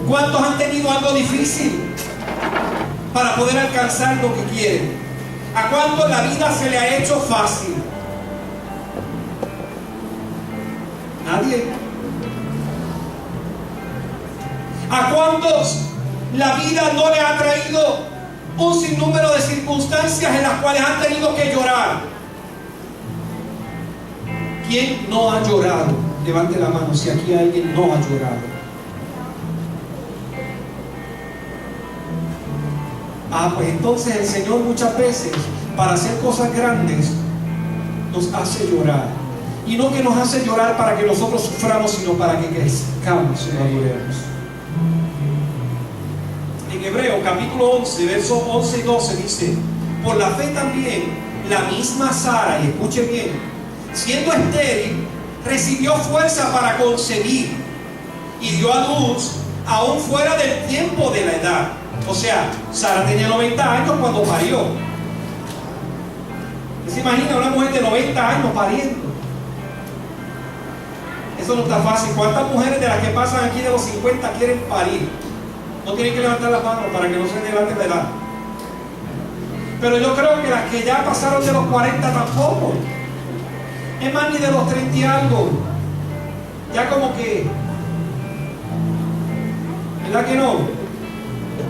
¿Cuántos han tenido algo difícil para poder alcanzar lo que quieren? ¿A cuántos la vida se le ha hecho fácil? Nadie. ¿A cuántos la vida no le ha traído un sinnúmero de circunstancias en las cuales han tenido que llorar? ¿Quién no ha llorado? Levante la mano si aquí alguien no ha llorado. Pues entonces el Señor muchas veces, para hacer cosas grandes, nos hace llorar. Y no que nos hace llorar para que nosotros suframos, sino para que crezcamos y maduremos. En Hebreo capítulo 11, versos 11 y 12 dice: por la fe también la misma Sara, y escuche bien, siendo estéril, recibió fuerza para concebir y dio a luz aún fuera del tiempo de la edad. O sea, Sara tenía 90 años cuando parió. ¿Usted se imagina una mujer de 90 años pariendo? Eso no está fácil. ¿Cuántas mujeres de las que pasan aquí de los 50 quieren parir? No tienen que levantar las manos para que no se delante de edad. Pero yo creo que las que ya pasaron de los 40 tampoco. Es más, ni de los 30 y algo. Ya como que, ¿verdad que no?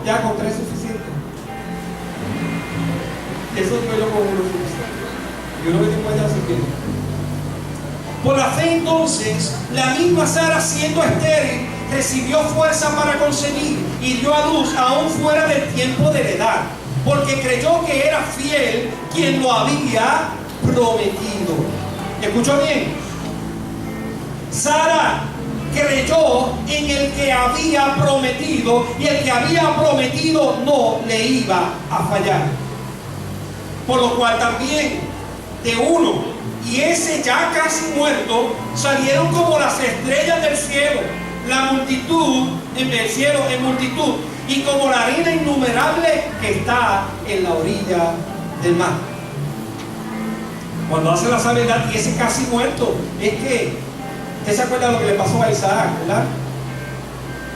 Ya con 3 es suficiente. Eso digo yo con uno suficiente. Yo no me tengo allá si quiero. Por la fe entonces, la misma Sara, siendo estéril, recibió fuerza para concebir y dio a luz aún fuera del tiempo de la edad, porque creyó que era fiel quien lo había prometido. ¿Escuchó bien? Sara creyó en el que había prometido, y el que había prometido no le iba a fallar. Por lo cual también de uno, y ese ya casi muerto, salieron como las estrellas del cielo, la multitud en el cielo en multitud, y como la harina innumerable que está en la orilla del mar. Cuando hace la salvedad, y ese casi muerto, es que usted se acuerda de lo que le pasó a Isaac, ¿verdad?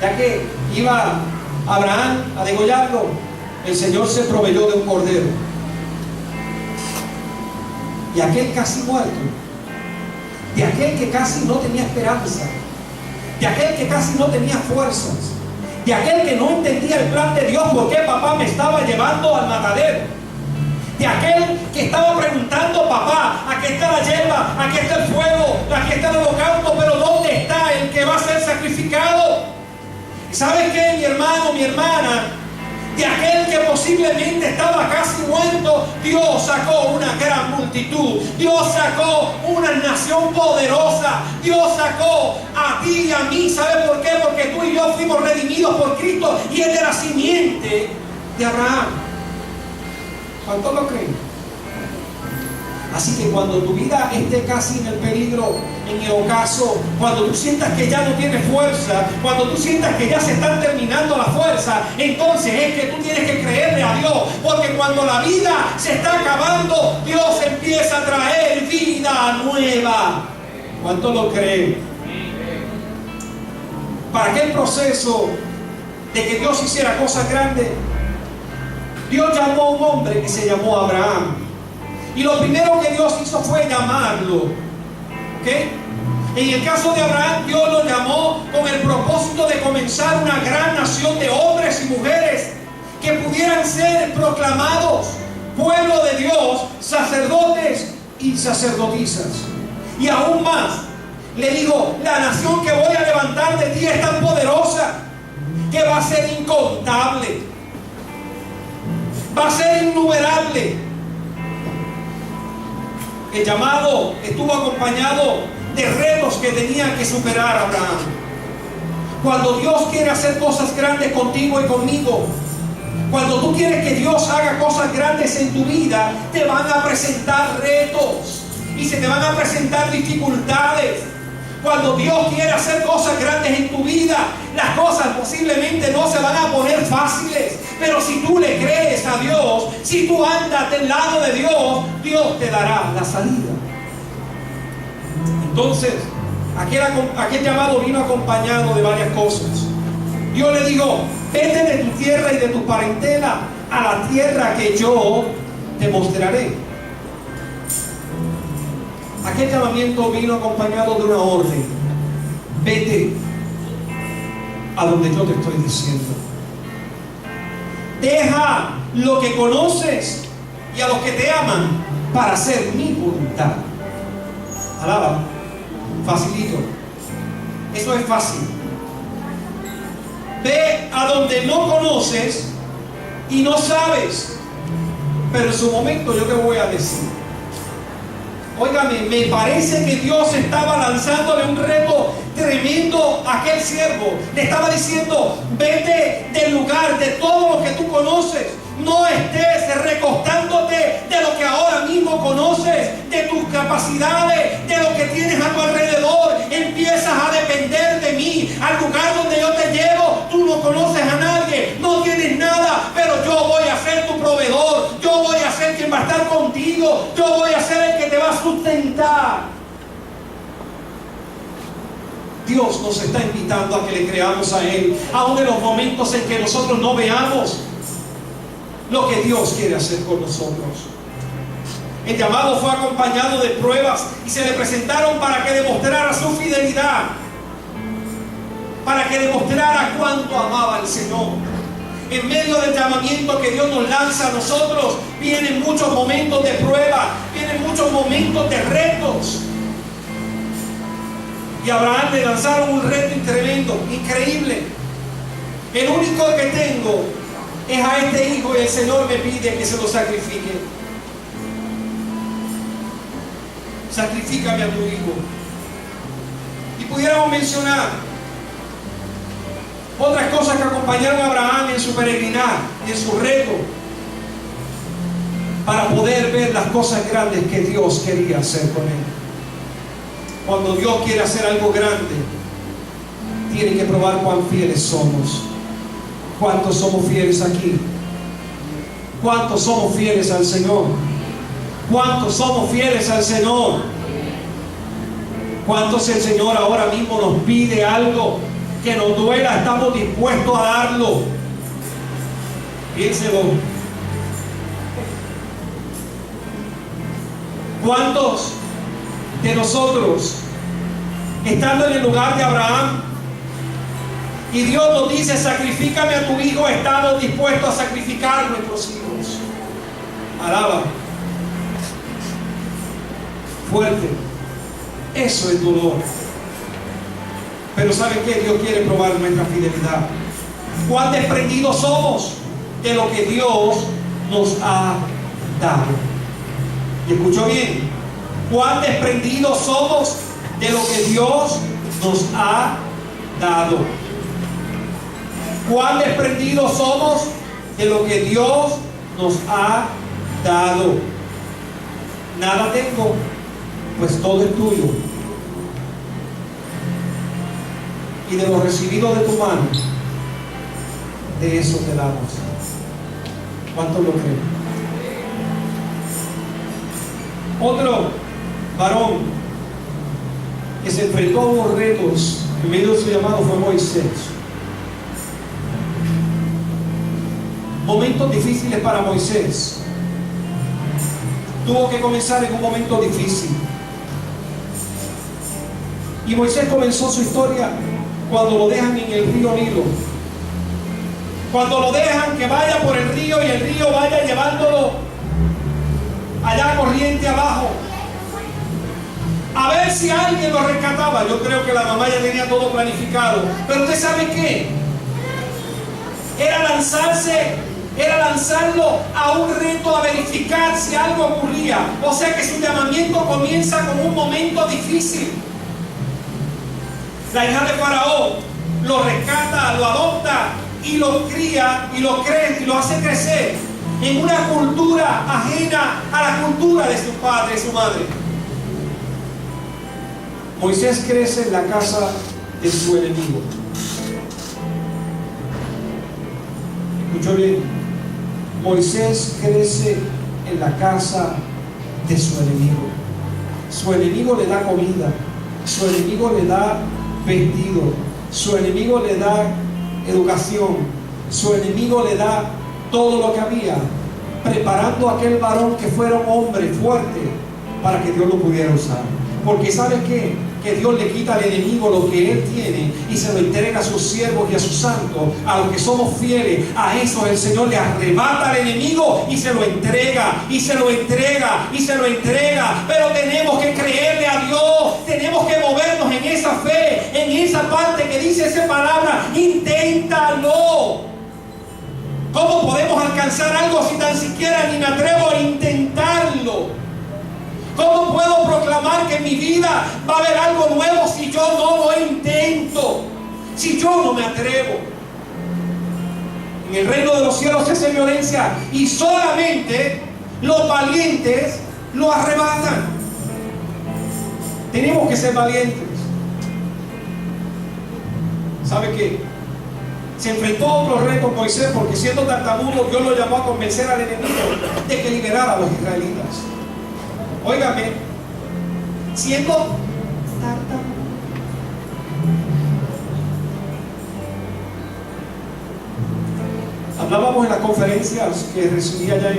Ya que iba Abraham a degollarlo, el Señor se proveyó de un cordero. Y aquel casi muerto, de aquel que casi no tenía esperanza, de aquel que casi no tenía fuerzas, de aquel que no entendía el plan de Dios, ¿por qué papá me estaba llevando al matadero? De aquel que estaba preguntando: papá, aquí está la hierba, aquí está el fuego, aquí está el holocausto, pero ¿dónde está el que va a ser sacrificado? ¿Sabes qué, mi hermano, mi hermana? De aquel que posiblemente estaba casi muerto, Dios sacó una gran multitud. Dios sacó una nación poderosa. Dios sacó a ti y a mí. ¿Sabe por qué? Porque tú y yo fuimos redimidos por Cristo, y es de la simiente de Abraham. ¿Cuántos lo creen? Así que cuando tu vida esté casi en el peligro, en el ocaso, cuando tú sientas que ya no tienes fuerza, cuando tú sientas que ya se están terminando la fuerza, entonces es que tú tienes que creerle a Dios, porque cuando la vida se está acabando, Dios empieza a traer vida nueva. ¿Cuántos lo creen? Para aquel proceso de que Dios hiciera cosas grandes, Dios llamó a un hombre que se llamó Abraham. Y lo primero que Dios hizo fue llamarlo. ¿Okay? En el caso de Abraham, Dios lo llamó con el propósito de comenzar una gran nación de hombres y mujeres que pudieran ser proclamados pueblo de Dios, sacerdotes y sacerdotisas. Y aún más, le digo: la nación que voy a levantar de ti es tan poderosa que va a ser incontable, va a ser innumerable. El llamado estuvo acompañado de retos que tenía que superar Abraham. Cuando Dios quiere hacer cosas grandes contigo y conmigo, cuando tú quieres que Dios haga cosas grandes en tu vida, te van a presentar retos y se te van a presentar dificultades. Cuando Dios quiere hacer cosas grandes en tu vida, las cosas posiblemente no se van a poner fáciles, pero si tú le crees a Dios, si tú andas del lado de Dios, Dios te dará la salida. Entonces, aquel llamado vino acompañado de varias cosas. Dios le dijo: vete de tu tierra y de tu parentela a la tierra que yo te mostraré. Aquel llamamiento vino acompañado de una orden: vete a donde yo te estoy diciendo. Deja lo que conoces y a los que te aman para hacer mi voluntad. Alaba. Facilito. Eso es fácil. Ve a donde no conoces y no sabes, pero en su momento yo te voy a decir. Óigame, me parece que Dios estaba lanzándole un reto tremendo a aquel siervo. Le estaba diciendo: vete del lugar, de todo lo que tú conoces. No estés recostándote de lo que ahora mismo conoces, de tus capacidades, de lo que tienes a tu alrededor. Empiezas a depender de mí. Al lugar donde yo te llevo, tú no conoces a nadie, no tienes nada, pero yo voy a ser tu proveedor. Yo voy a ser quien va a estar contigo. Yo voy a ser el que te va a sustentar. Dios nos está invitando a que le creamos a Él, aun en los momentos en que nosotros no veamos lo que Dios quiere hacer con nosotros. El llamado fue acompañado de pruebas y se le presentaron para que demostrara su fidelidad, para que demostrara cuánto amaba al Señor. En medio del llamamiento que Dios nos lanza a nosotros, vienen muchos momentos de prueba, vienen muchos momentos de retos. Y a Abraham le lanzaron un reto tremendo, increíble. El único que tengo es a este hijo, y el Señor me pide que se lo sacrifique. Sacrifícame a tu hijo. Y pudiéramos mencionar otras cosas que acompañaron a Abraham en su peregrinar, en su reto, para poder ver las cosas grandes que Dios quería hacer con él. Cuando Dios quiere hacer algo grande, tiene que probar cuán fieles somos. ¿Cuántos somos fieles aquí? ¿Cuántos somos fieles al Señor? ¿Cuántos somos fieles al Señor? ¿Cuántos el Señor ahora mismo nos pide algo que nos duela? Estamos dispuestos a darlo. Piénselo. ¿Cuántos de nosotros, estando en el lugar de Abraham, y Dios nos dice: sacrifícame a tu hijo, estamos dispuestos a sacrificar a nuestros hijos? Alaba. Fuerte. Eso es dolor. Pero ¿sabe qué? Dios quiere probar nuestra fidelidad. ¿Cuán desprendidos somos de lo que Dios nos ha dado? ¿Y escuchó bien? ¿Cuán desprendidos somos de lo que Dios nos ha dado? ¿Cuán desprendidos somos de lo que Dios nos ha dado? Nada tengo, pues todo es tuyo. Y de lo recibido de tu mano, de eso te damos. ¿Cuánto lo creen? Otro varón que se enfrentó a unos retos en medio de su llamado fue Moisés. Momentos difíciles para Moisés. Tuvo que comenzar en un momento difícil. Y Moisés comenzó su historia cuando lo dejan en el río Nilo. Cuando lo dejan que vaya por el río y el río vaya llevándolo allá corriente abajo, a ver si alguien lo rescataba. Yo creo que la mamá ya tenía todo planificado. Pero ¿usted sabe qué? Era lanzarlo a un reto, a verificar si algo ocurría. O sea que su llamamiento comienza con un momento difícil. La hija de Faraón lo rescata, lo adopta y lo cría y lo crece y lo hace crecer en una cultura ajena a la cultura de su padre y su madre. Moisés crece en la casa de su enemigo. ¿Escuchó bien? Moisés crece en la casa de su enemigo. Su enemigo le da comida, su enemigo le da vestido, su enemigo le da educación, su enemigo le da todo lo que había, preparando a aquel varón que fuera un hombre fuerte para que Dios lo pudiera usar. Porque ¿sabes qué? Que Dios le quita al enemigo lo que él tiene y se lo entrega a sus siervos y a sus santos, a los que somos fieles. A eso el Señor le arrebata al enemigo y se lo entrega, y se lo entrega, y se lo entrega. Pero tenemos que creerle a Dios, tenemos que movernos en esa fe, en esa parte que dice esa palabra: inténtalo. ¿Cómo podemos alcanzar algo si tan siquiera ni me atrevo a intentarlo? ¿Cómo puedo proclamar que en mi vida va a haber algo nuevo si yo no lo intento? Si yo no me atrevo. En el reino de los cielos se hace violencia y solamente los valientes lo arrebatan. Tenemos que ser valientes. ¿Sabe qué? Se enfrentó a otro reto Moisés, porque siendo tartamudo Dios lo llamó a convencer al enemigo de que liberara a los israelitas. Óigame, siendo tartamudo. Hablábamos en las conferencias que recibí allá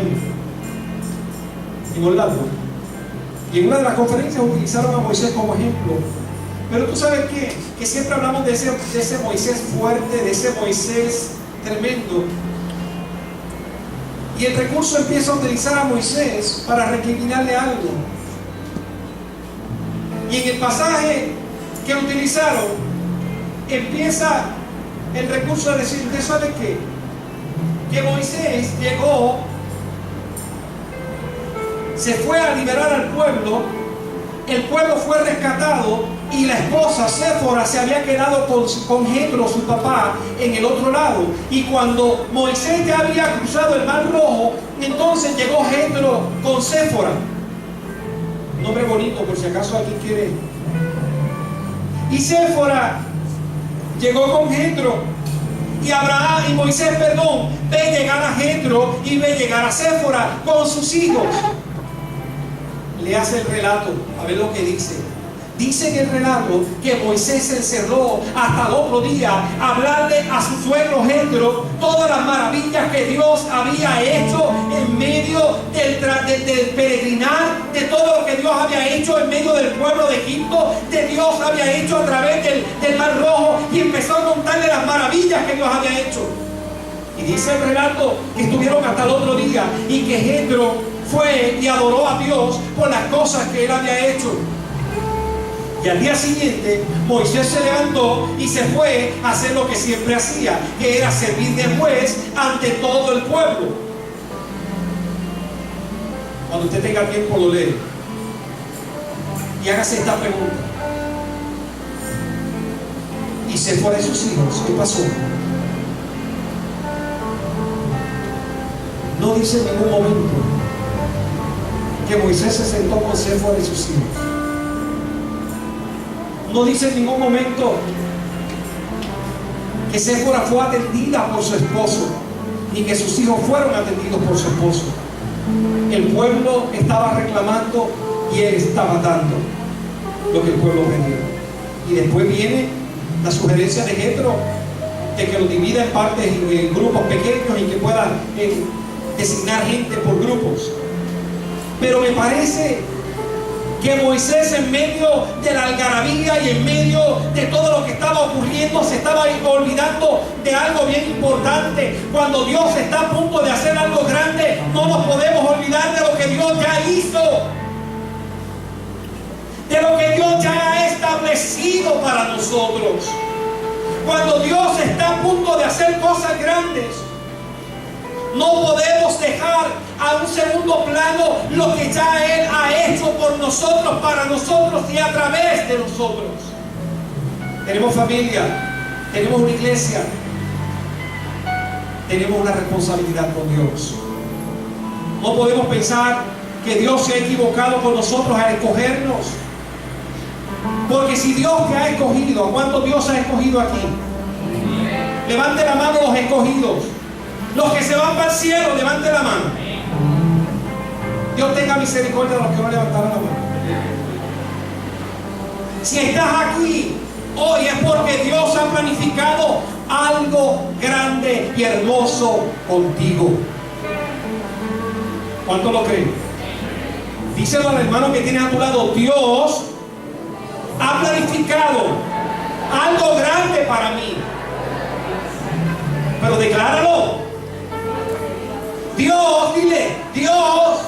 en Orlando, y en una de las conferencias utilizaron a Moisés como ejemplo. Pero tú sabes qué, que siempre hablamos de ese Moisés fuerte, de ese Moisés tremendo. Y el recurso empieza a utilizar a Moisés para recriminarle algo. Y en el pasaje que utilizaron, empieza el recurso a decir: ¿usted sabe qué? Que Moisés llegó, se fue a liberar al pueblo, el pueblo fue rescatado y la esposa Séfora se había quedado con Jetro, su papá, en el otro lado. Y cuando Moisés ya había cruzado el Mar Rojo, entonces llegó Jetro con Séfora. Nombre bonito, por si acaso alguien quiere. Y Séfora llegó con Jetro. Y Abraham y Moisés, ve llegar a Jetro y ve llegar a Séfora con sus hijos. Le hace el relato, a ver lo que dice. Dice en el relato que Moisés se encerró hasta el otro día a hablarle a su suegro Jetro todas las maravillas que Dios había hecho en medio del peregrinar, de todo lo que Dios había hecho en medio del pueblo de Egipto, de Dios había hecho a través del Mar Rojo, y empezó a contarle las maravillas que Dios había hecho. Y dice el relato que estuvieron hasta el otro día y que Jetro fue y adoró a Dios por las cosas que él había hecho. Y al día siguiente Moisés se levantó y se fue a hacer lo que siempre hacía, que era servir de juez ante todo el pueblo. Cuando usted tenga tiempo lo lee y hágase esta pregunta: ¿y se fue de sus hijos? ¿Qué pasó? No dice en ningún momento que Moisés se sentó con Séfora de sus hijos. No dice en ningún momento que Séfora fue atendida por su esposo, ni que sus hijos fueron atendidos por su esposo. El pueblo estaba reclamando y él estaba dando lo que el pueblo pedía. Y después viene la sugerencia de Jetro de que lo divida en partes, en grupos pequeños, y que pueda designar gente por grupos. Pero me parece que Moisés, en medio de la algarabía y en medio de todo lo que estaba ocurriendo, se estaba olvidando de algo bien importante. Cuando Dios está a punto de hacer algo grande, no nos podemos olvidar de lo que Dios ya hizo, de lo que Dios ya ha establecido para nosotros. Cuando Dios está a punto de hacer cosas grandes, no podemos dejar a un segundo plano lo que ya Él ha hecho por nosotros, para nosotros y a través de nosotros. Tenemos familia, tenemos una iglesia, tenemos una responsabilidad con Dios. No podemos pensar que Dios se ha equivocado con nosotros al escogernos. Porque si Dios te ha escogido, ¿a cuántos Dios ha escogido aquí? Levante la mano los escogidos. Los que se van para el cielo, levante la mano. Dios tenga misericordia de los que no levantaron la mano. Si estás aquí hoy es porque Dios ha planificado algo algo grande y hermoso contigo. ¿Cuánto lo creen? Díselo al hermano que tienes a tu lado: Dios ha planificado algo grande para mí. Pero decláralo. Dios, dile, Dios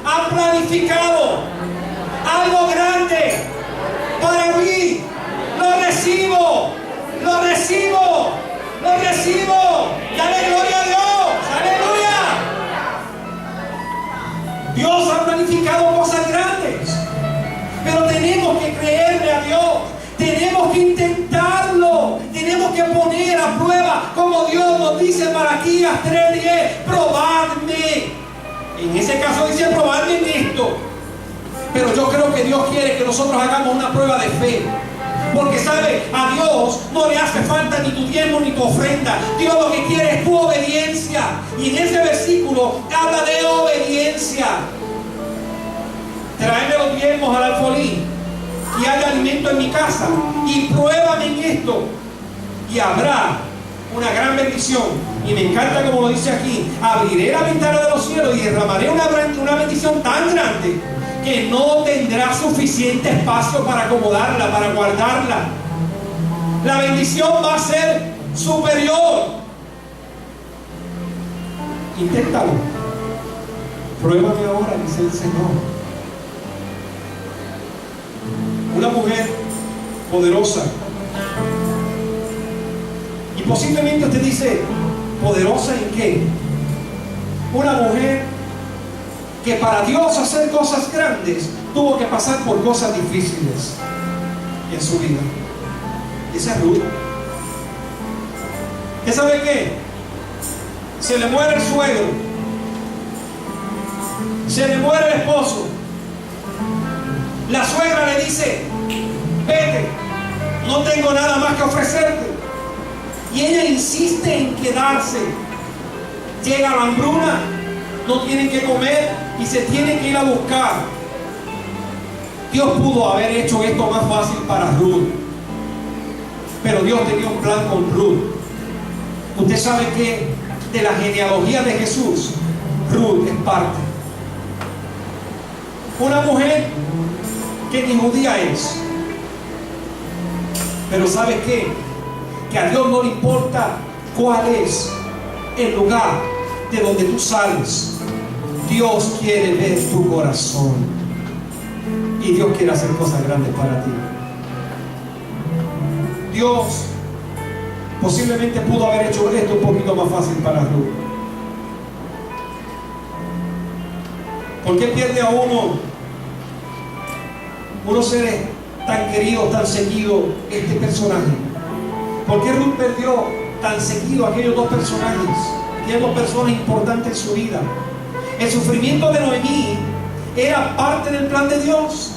ha planificado algo grande para mí. Lo recibo, lo recibo, lo recibo. Dale gloria a Dios. Aleluya. Dios ha planificado cosas grandes, pero tenemos que creerle a Dios. Tenemos que intentarlo. Tenemos que poner a prueba, como Dios nos dice en Malaquías 3:10, probadme. En ese caso dice probadme en esto. Pero yo creo que Dios quiere que nosotros hagamos una prueba de fe. Porque sabe, a Dios no le hace falta ni tu diezmo ni tu ofrenda. Dios lo que quiere es tu obediencia. Y en ese versículo habla de obediencia. Tráeme los diezmos al alfolí y haya alimento en mi casa, y pruébame en esto, y habrá una gran bendición. Y me encanta como lo dice aquí: abriré la ventana de los cielos y derramaré una bendición tan grande que no tendrá suficiente espacio para acomodarla, para guardarla. La bendición va a ser superior. Inténtalo. Pruébame ahora, dice el Señor. Una mujer poderosa. Y posiblemente usted dice: ¿poderosa en qué? Una mujer que para Dios hacer cosas grandes tuvo que pasar por cosas difíciles en su vida. Esa es Ruth. ¿Usted sabe qué? Se le muere el suegro, se le muere el esposo. La suegra le dice: vete, no tengo nada más que ofrecerte. Y ella insiste en quedarse. Llega la hambruna, no tienen que comer y se tienen que ir a buscar. Dios pudo haber hecho esto más fácil para Ruth, pero Dios tenía un plan con Ruth. Usted sabe que de la genealogía de Jesús, Ruth es parte. Una mujer que ni judía es, pero ¿sabe qué? Que a Dios no le importa cuál es el lugar de donde tú sales. Dios quiere ver tu corazón, y Dios quiere hacer cosas grandes para ti. Dios posiblemente pudo haber hecho esto un poquito más fácil para Ruth. ¿Por qué pierde a unos seres tan queridos, tan seguidos, este personaje? ¿Por qué Ruth perdió tan seguido a aquellos dos personajes, aquellas dos personas importantes en su vida? El sufrimiento de Noemí era parte del plan de Dios.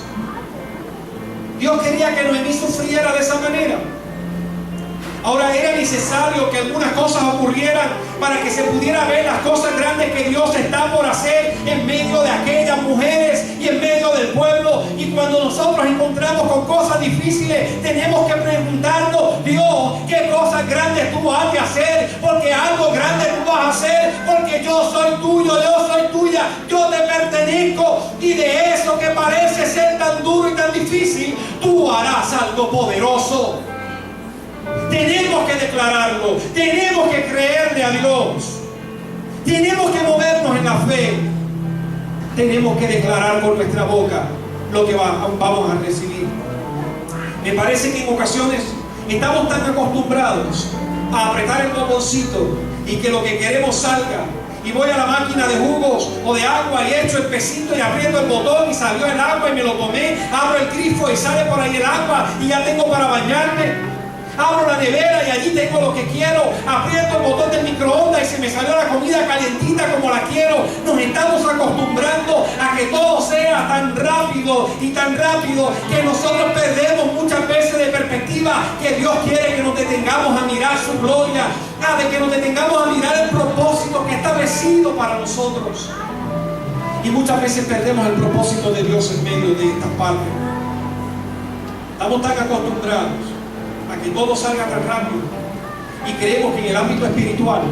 Dios quería que Noemí sufriera de esa manera. Ahora era necesario que algunas cosas ocurrieran para que se pudiera ver las cosas grandes que Dios está por hacer en medio de aquellas mujeres y en medio del pueblo. Y cuando nosotros encontramos con cosas difíciles, tenemos que preguntarnos: Dios, ¿qué cosas grandes tú vas a hacer? Porque algo grande tú vas a hacer, porque yo soy tuyo, yo soy tuya, yo te pertenezco, y de eso que parece ser tan duro y tan difícil, tú harás algo poderoso. Tenemos que declararlo, tenemos que creerle a Dios, tenemos que movernos en la fe, tenemos que declarar con nuestra boca lo que vamos a recibir. Me parece que en ocasiones estamos tan acostumbrados a apretar el botoncito y que lo que queremos salga. Y voy a la máquina de jugos o de agua y echo el pesito y aprieto el botón y salió el agua y me lo tomé. Abro el grifo y sale por ahí el agua y ya tengo para bañarme. Abro la nevera y allí tengo lo que quiero. Aprieto el botón del microondas y se me salió la comida calientita como la quiero. Nos estamos acostumbrando a que todo sea tan rápido y tan rápido que nosotros perdemos muchas veces de perspectiva que Dios quiere que nos detengamos a mirar su gloria, de que nos detengamos a mirar el propósito que ha establecido para nosotros. Y muchas veces perdemos el propósito de Dios en medio de estas partes. Estamos tan acostumbrados a que todo salga tan rápido Y creemos que en el ámbito espiritual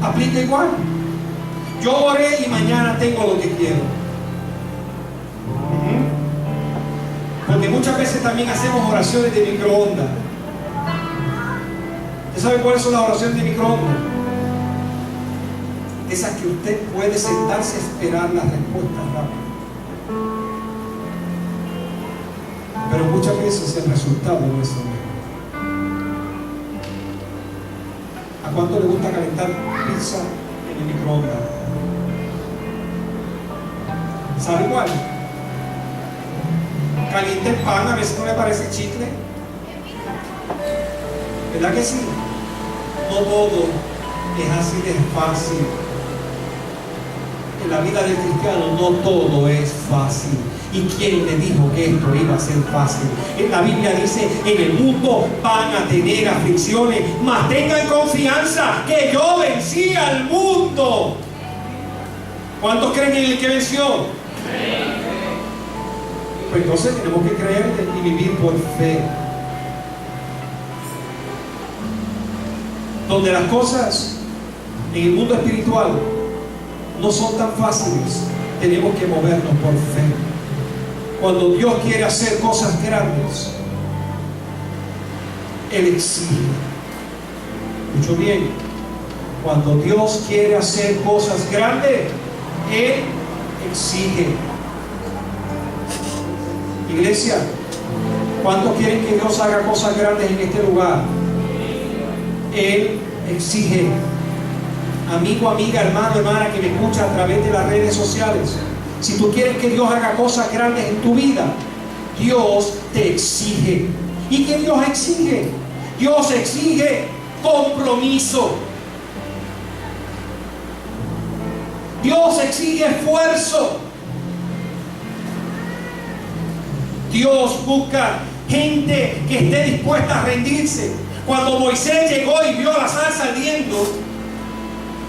aplica igual. Yo oré y mañana tengo lo que quiero. Porque muchas veces también hacemos oraciones de microondas. ¿Usted sabe cuáles son las oraciones de microondas? Esas que usted puede sentarse a esperar la respuesta rápida. Pero muchas veces el resultado no es lo mismo. ¿A cuánto le gusta calentar pizza en el microondas? ¿Sabe cuál? Caliente el pan, a veces no le parece chicle. ¿Verdad que sí? No todo es así de fácil. En la vida del cristiano no todo es fácil. ¿Y quién le dijo que esto iba a ser fácil? En la Biblia dice, en el mundo van a tener aflicciones, mas tengan confianza que yo vencí al mundo. ¿Cuántos creen en el que venció? Pues entonces tenemos que creer y vivir por fe. Donde las cosas en el mundo espiritual no son tan fáciles, tenemos que movernos por fe. Cuando Dios quiere hacer cosas grandes, Él exige. Escucho bien. Cuando Dios quiere hacer cosas grandes, Él exige. Iglesia, ¿cuántos quieren que Dios haga cosas grandes en este lugar? Él exige. Amigo, amiga, hermano, hermana que me escucha a través de las redes sociales, si tú quieres que Dios haga cosas grandes en tu vida, Dios te exige. ¿Y qué Dios exige? Dios exige compromiso. Dios exige esfuerzo. Dios busca gente que esté dispuesta a rendirse. Cuando Moisés llegó y vio la zarza ardiendo,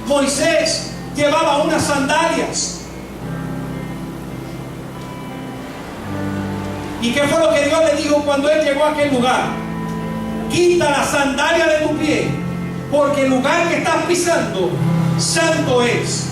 Moisés llevaba unas sandalias. ¿Y qué fue lo que Dios le dijo cuando él llegó a aquel lugar? Quita la sandalia de tu pie, porque el lugar que estás pisando, santo es.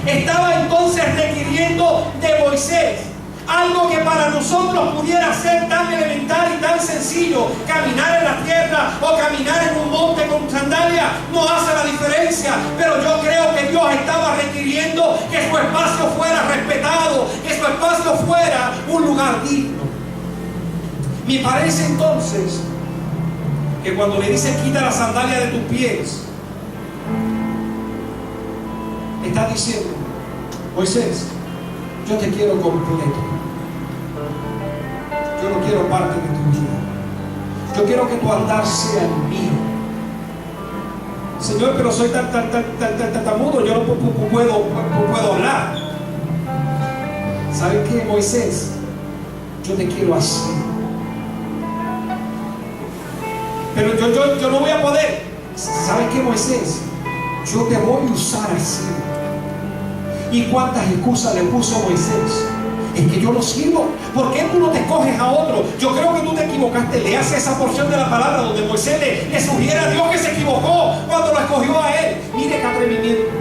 Estaba entonces requiriendo de Moisés algo que para nosotros pudiera ser tan elemental y tan sencillo. Caminar en la tierra o caminar en un monte con sandalia no hace la diferencia. Pero yo creo que Dios estaba requiriendo que su espacio fuera respetado, que su espacio fuera un lugar digno. Me parece entonces que cuando le dice quita la sandalia de tus pies, está diciendo, Moisés, yo te quiero completo. Yo no quiero parte de tu vida. Yo quiero que tu andar sea el mío. Señor, pero soy tan tartamudo, yo no puedo hablar. ¿Sabes qué, Moisés? Yo te quiero así. Pero yo no voy a poder. ¿Sabes qué, Moisés? Yo te voy a usar así. ¿Y cuántas excusas le puso Moisés? Es que yo no sirvo. ¿Por qué tú no te escoges a otro? Yo creo que tú te equivocaste. Leas esa porción de la palabra donde Moisés le sugiere a Dios que se equivocó cuando lo escogió a él. Mire qué atrevimiento.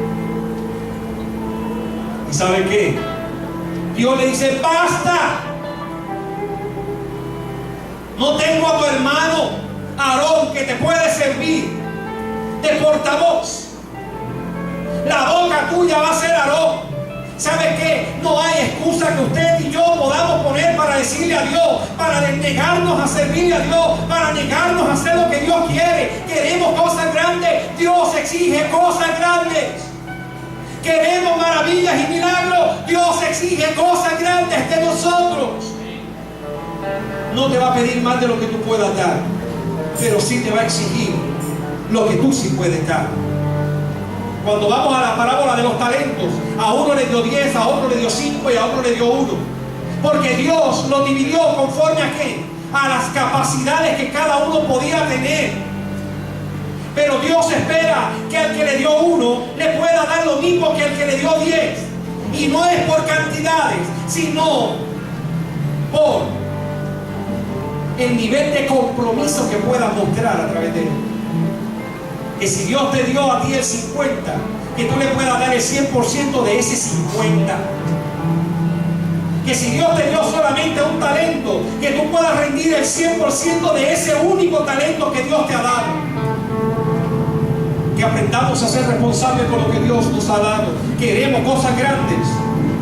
¿Y sabe qué? Dios le dice, basta. No tengo a tu hermano Aarón que te puede servir de portavoz. La boca tuya va a ser Aarón. ¿Sabe qué? No hay excusa que usted y yo podamos poner para decirle a Dios, para negarnos a servirle a Dios, para negarnos a hacer lo que Dios quiere. Queremos cosas grandes, Dios exige cosas grandes. Queremos maravillas y milagros, Dios exige cosas grandes de nosotros. No te va a pedir más de lo que tú puedas dar, pero sí te va a exigir lo que tú sí puedes dar. Cuando vamos a la parábola de los talentos, a uno le dio 10, a otro le dio 5 y a otro le dio 1. Porque Dios lo dividió conforme a ¿qué? A las capacidades que cada uno podía tener. Pero Dios espera que al que le dio 1 le pueda dar lo mismo que al que le dio 10. Y no es por cantidades, sino por el nivel de compromiso que pueda mostrar a través de él. que si Dios te dio a ti el 50, que tú le puedas dar el 100% de ese 50. Que si Dios te dio solamente un talento, que tú puedas rendir el 100% de ese único talento que Dios te ha dado. Que aprendamos a ser responsables con lo que Dios nos ha dado. Queremos cosas grandes.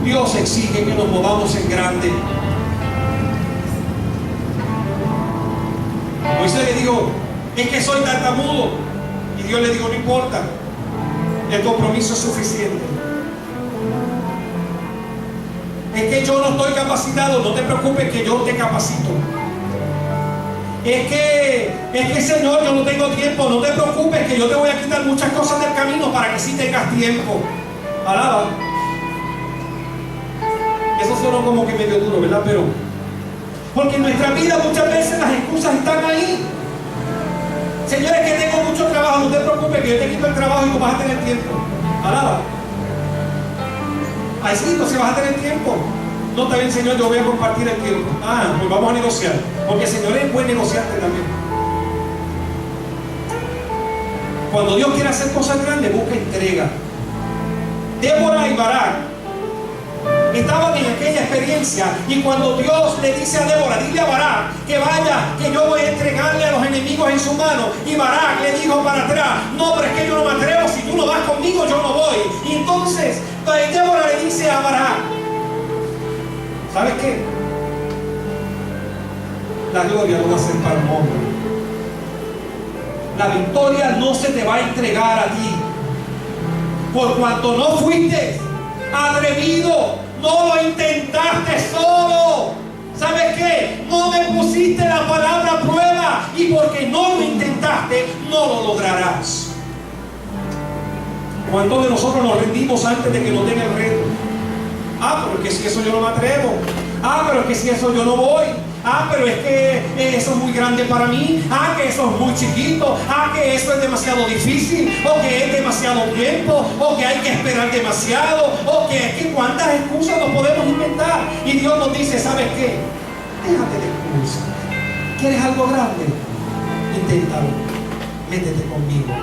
Dios exige que nos movamos en grande. Moisés le dijo, es que soy tartamudo. Y Dios le dijo, no importa, el compromiso es suficiente. Es que yo no estoy capacitado, no te preocupes que yo te capacito. Es que Señor, yo no tengo tiempo, no te preocupes que yo te voy a quitar muchas cosas del camino para que sí tengas tiempo. Alaba. Eso suena como que medio duro, ¿verdad? Pero porque en nuestra vida muchas veces las excusas están ahí. Señores, que tengo mucho trabajo, no te preocupes que yo te quito el trabajo y tú vas a tener tiempo. Alaba. Ahí sí, entonces vas a tener tiempo. No, está bien, Señor, yo voy a compartir el tiempo. Ah, pues vamos a negociar. Porque el Señor es buen negociante también. Cuando Dios quiere hacer cosas grandes, busca entrega. Débora y Barak estaban en aquella experiencia, y cuando Dios le dice a Débora, dile a Barak que vaya, que yo voy a entregarle a los enemigos en su mano, y Barak le dijo para atrás, no, pero es que yo no me atrevo, si tú no vas conmigo yo no voy. Y entonces Débora le dice a Barak, ¿sabes qué? La gloria no va a ser para un hombre. La victoria no se te va a entregar a ti, por cuanto no fuiste atrevido, no lo intentaste solo. ¿Sabes qué? No me pusiste la palabra a prueba, y porque no lo intentaste, no lo lograrás. ¿Cuántos de nosotros nos rendimos antes de que nos den el reto? Ah, pero es que si eso yo no me atrevo. Ah, pero es que si eso yo no voy. Ah, pero es que eso es muy grande para mí. Ah, que eso es muy chiquito. Ah, que eso es demasiado difícil. O que es demasiado tiempo. O que hay que esperar demasiado. O que es que cuántas excusas nos podemos inventar. Y Dios nos dice, ¿sabes qué? Déjate de excusas. ¿Quieres algo grande? Inténtalo. Métete conmigo.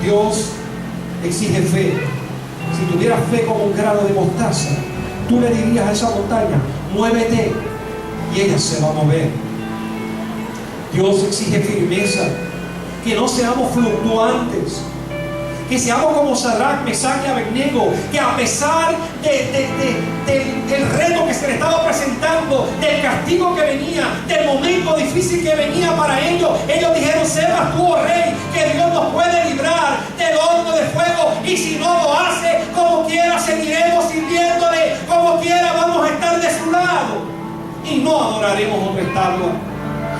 Dios exige fe. Si tuvieras fe como un grano de mostaza, tú le dirías a esa montaña, muévete, y ella se va a mover. Dios exige firmeza, que no seamos fluctuantes, que seamos como Sadrach, Mesach y Abednego, que a pesar del reto que se le estaba presentando, del castigo que venía, del momento difícil que venía para ellos, ellos dijeron, sepas tú, oh rey, que Dios nos puede librar del horno de fuego, y si no lo hace, como quiera seguiremos sirviéndole, como quiera vamos a estar de su lado, y no adoraremos otra estatua.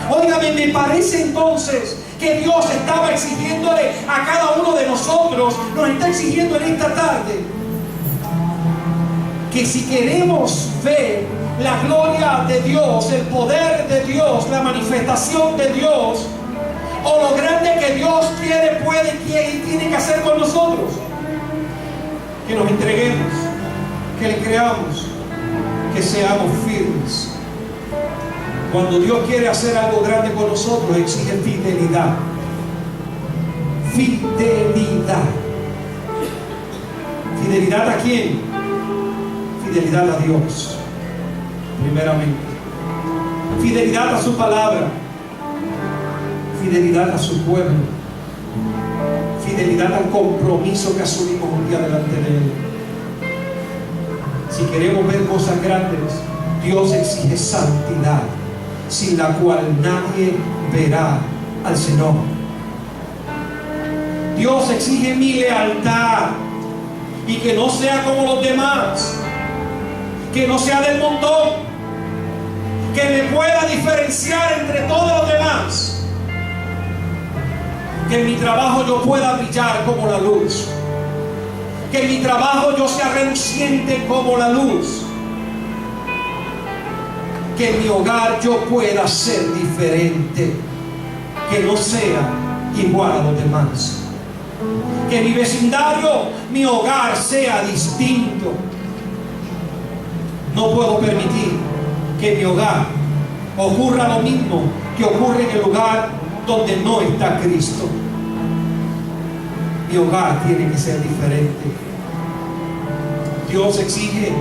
Óigame, me parece entonces que Dios estaba exigiéndole a cada uno de nosotros, nos está exigiendo en esta tarde, que si queremos ver la gloria de Dios, el poder de Dios, la manifestación de Dios, o lo grande que Dios quiere, puede, quiere y tiene que hacer con nosotros, que nos entreguemos, que le creamos, que seamos firmes. Cuando Dios quiere hacer algo grande con nosotros, exige fidelidad. Fidelidad. ¿Fidelidad a quién? Fidelidad a Dios, primeramente. Fidelidad a su palabra. Fidelidad a su pueblo. Fidelidad al compromiso que asumimos un día delante de Él. Si queremos ver cosas grandes, Dios exige santidad, sin la cual nadie verá al Señor. Dios exige mi lealtad, y que no sea como los demás, que no sea del montón, que me pueda diferenciar entre todos los demás, que en mi trabajo yo pueda brillar como la luz, que en mi trabajo yo sea reluciente como la luz, que en mi hogar yo pueda ser diferente, que no sea igual a los demás, que en mi vecindario, mi hogar sea distinto. No puedo permitir que en mi hogar ocurra lo mismo que ocurre en el lugar donde no está Cristo. Mi hogar tiene que ser diferente. Dios exige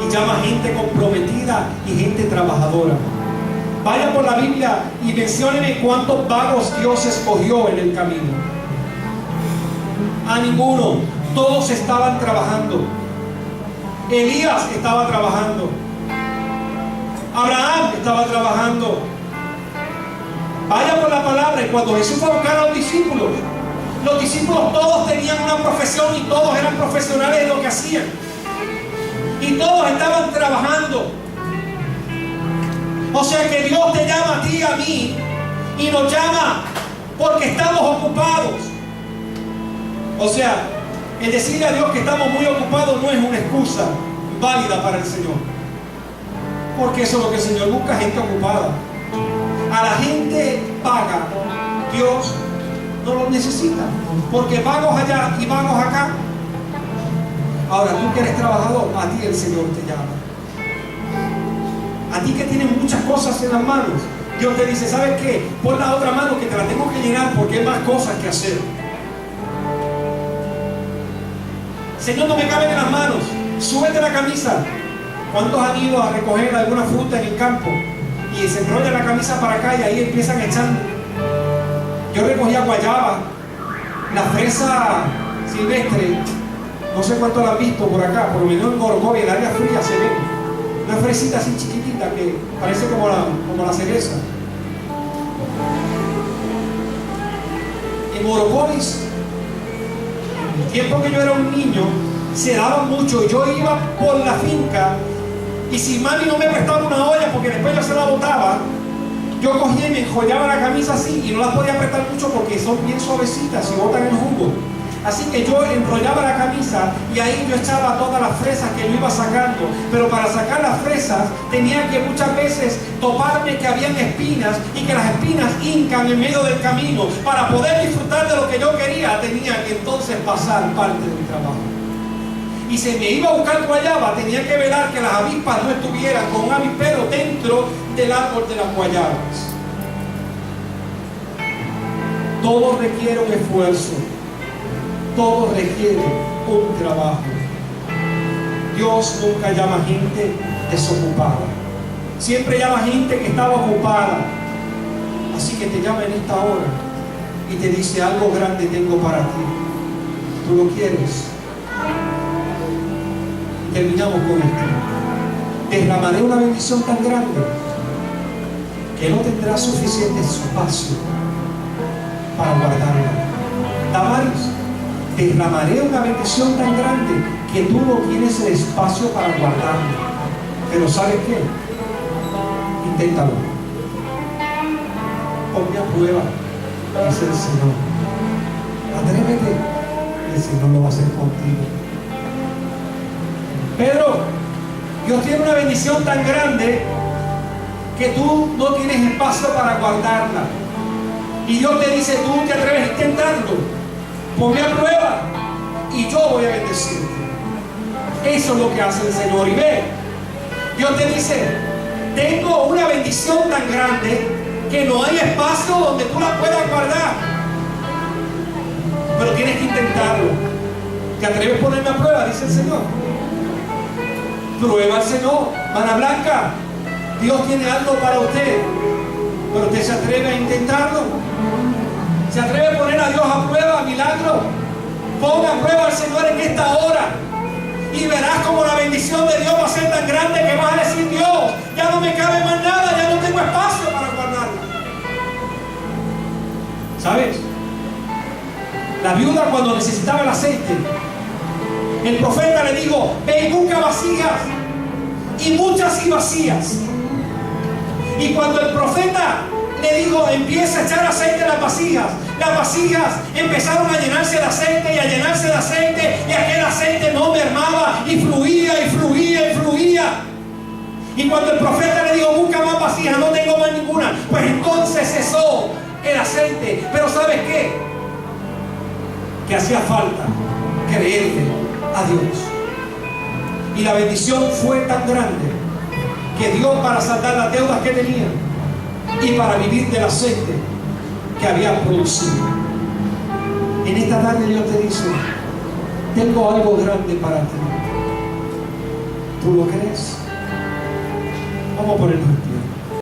y llama gente comprometida y gente trabajadora. Vaya por la Biblia y menciónenme cuántos vagos Dios escogió en el camino. A ninguno. Todos estaban trabajando. Elías estaba trabajando. Abraham estaba trabajando. Vaya por la palabra. Y cuando Jesús fue a buscar a los discípulos todos tenían una profesión y todos eran profesionales de lo que hacían. Y todos estaban trabajando. O sea que Dios te llama a ti y a mí, y nos llama porque estamos ocupados. O sea, el decirle a Dios que estamos muy ocupados no es una excusa válida para el Señor, porque eso es lo que el Señor busca, gente ocupada. A la gente vaga Dios no los necesita, porque vagos allá y vagos acá. Ahora, tú que eres trabajador, a ti el Señor te llama. A ti que tienes muchas cosas en las manos, Dios te dice, ¿sabes qué? Pon la otra mano que te la tengo que llenar porque hay más cosas que hacer. Señor, no me caben en las manos, súbete la camisa. ¿Cuántos han ido a recoger alguna fruta en el campo y se enrolla la camisa para acá y ahí empiezan echando? Yo recogía guayaba, la fresa silvestre, no sé cuánto la han visto por acá, por lo menos en Morocco, en el área fría se ve una fresita así chiquitita que parece como la cereza. En Morocovis, en el tiempo que yo era un niño, se daba mucho. Yo iba por la finca y si mami no me prestaba una olla porque después yo se la botaba, yo cogía y me enjollaba la camisa así y no las podía apretar mucho porque son bien suavecitas y botan el jugo. Así que yo enrollaba la camisa y ahí yo echaba todas las fresas que yo iba sacando. Pero para sacar las fresas tenía que muchas veces toparme que habían espinas y que las espinas hincan en medio del camino. Para poder disfrutar de lo que yo quería tenía que entonces pasar parte de mi trabajo. Y si me iba a buscar guayaba, tenía que velar que las avispas no estuvieran con un avispero dentro del árbol de las guayabas. Todo requiere un esfuerzo. Todo requiere un trabajo. Dios nunca llama a gente desocupada. Siempre llama a gente que estaba ocupada. Así que te llama en esta hora y te dice, algo grande tengo para ti. ¿Tú lo quieres? Y terminamos con esto. Derramaré una bendición tan grande que no tendrá suficiente espacio para guardarla. Damaris, derramaré una bendición tan grande que tú no tienes el espacio para guardarla. Pero ¿sabes qué? Inténtalo. Ponme a prueba, dice el Señor. Atrévete, el Señor lo va a hacer contigo. Pedro, Dios tiene una bendición tan grande que tú no tienes espacio para guardarla. Y Dios te dice, tú te atreves a intentarlo. Ponme a prueba y yo voy a bendecirte. Eso es lo que hace el Señor. Y ve, Dios te dice, tengo una bendición tan grande que no hay espacio donde tú la puedas guardar. Pero tienes que intentarlo. ¿Te atreves a ponerme a prueba? Dice el Señor. Prueba al Señor. Mana Blanca, Dios tiene algo para usted, pero usted se atreve a intentarlo. ¿Se atreve a poner a Dios a prueba, milagro? Ponga a prueba al Señor en esta hora y verás como la bendición de Dios va a ser tan grande que vas a decir, Dios, ya no me cabe más nada, ya no tengo espacio para guardarla. ¿Sabes? La viuda, cuando necesitaba el aceite, el profeta le dijo, ve y busca vasijas, y muchas y vacías. Y cuando el profeta le dijo, empieza a echar aceite a las vasijas empezaron a llenarse de aceite y a llenarse de aceite, y aquel aceite no mermaba y fluía y fluía y fluía. Y cuando el profeta le dijo, busca más vasijas, no tengo más ninguna, pues entonces cesó el aceite. Pero ¿sabes qué? Que hacía falta creerle a Dios. Y la bendición fue tan grande que Dios, para saldar las deudas que tenía y para vivir del aceite que había producido, En esta tarde Dios te dice: tengo algo grande para ti. ¿Tú lo crees? Vamos a ponernos en pie.